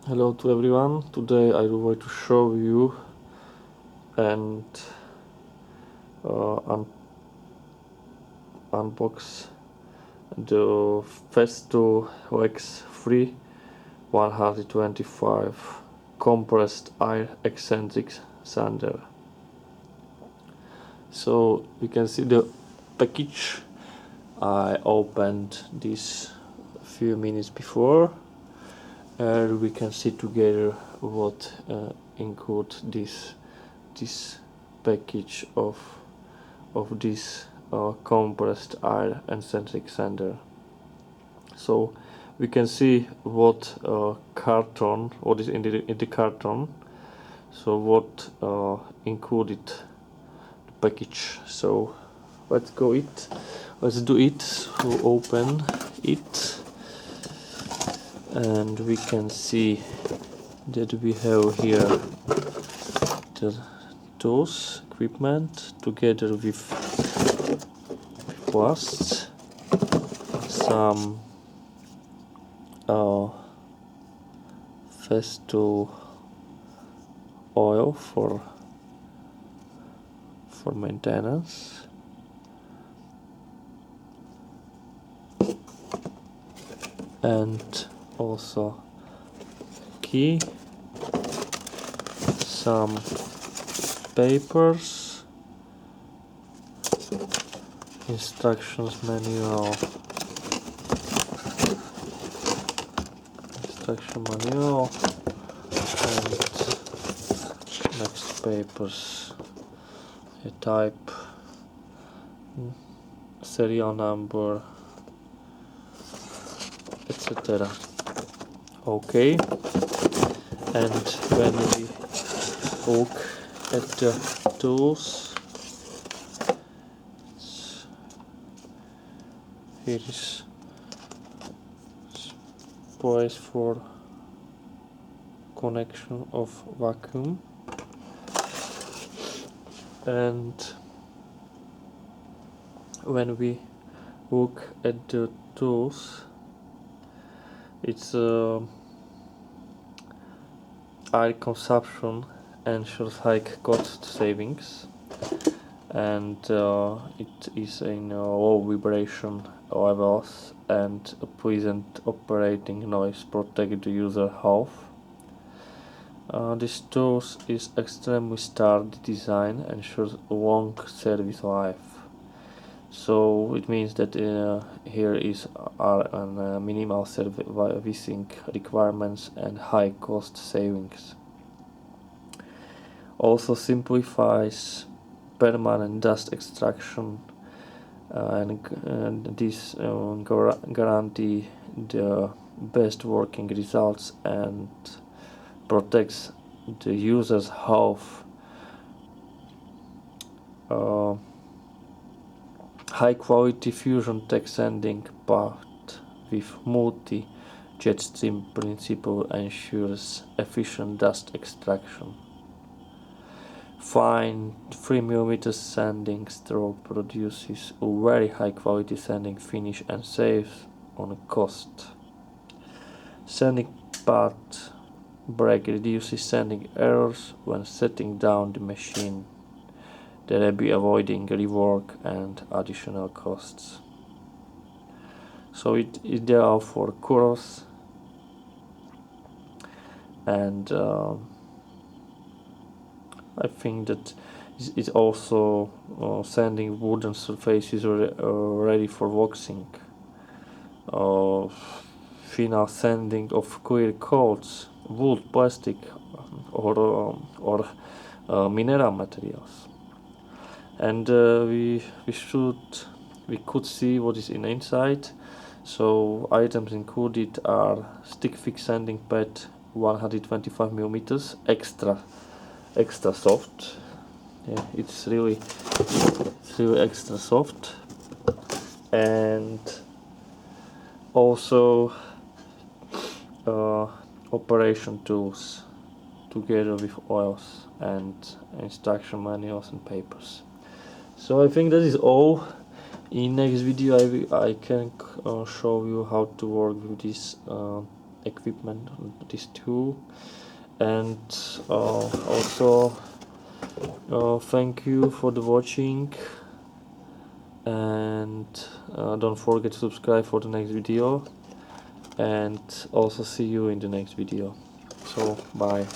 Hello to everyone. Today I would like to show you and uh, un unbox the Festool Lex3 125 compressed air eccentric sander. So you can see the package. I opened this a few minutes before. We can see together what include this package of this compressed air eccentric sander. So we can see what what is in the carton. So what included the package. So let's do it. So open it, and we can see that we have here the tools equipment together with plasts, some Festool oil for maintenance, and also key, some papers, instructions manual, and next papers, a type, serial number, etc. Okay, and when we look at the tools, here is place for connection of vacuum, and when we look at the tools, it's air consumption ensures high cost savings, and it is in low vibration levels and a pleasant operating noise protect the user health. This tool is extremely sturdy design and ensures long service life. So it means that here are minimal servicing requirements and high cost savings. Also simplifies permanent dust extraction, and this guarantee the best working results and protects the user's health. High quality FUSION-TEC sanding path with MULTI-Jetstream principle ensures efficient dust extraction. Fine 3mm sanding stroke produces a very high quality sanding finish and saves on cost. Sanding path break reduces sanding errors when setting down the machine, thereby avoiding rework and additional costs. So it is ideal for curls, and I think that it's also sanding wooden surfaces ready for waxing. Final sanding of clear coats, wood, plastic, or mineral materials. And we could see what is inside. So items included are stick fix sanding pad 125mm extra soft. Yeah, it's really extra soft, and also operation tools together with oils and instruction manuals and papers. So I think that is all. In next video I can show you how to work with this equipment on this tool. And also thank you for the watching, and don't forget to subscribe for the next video, and also see you in the next video. So bye.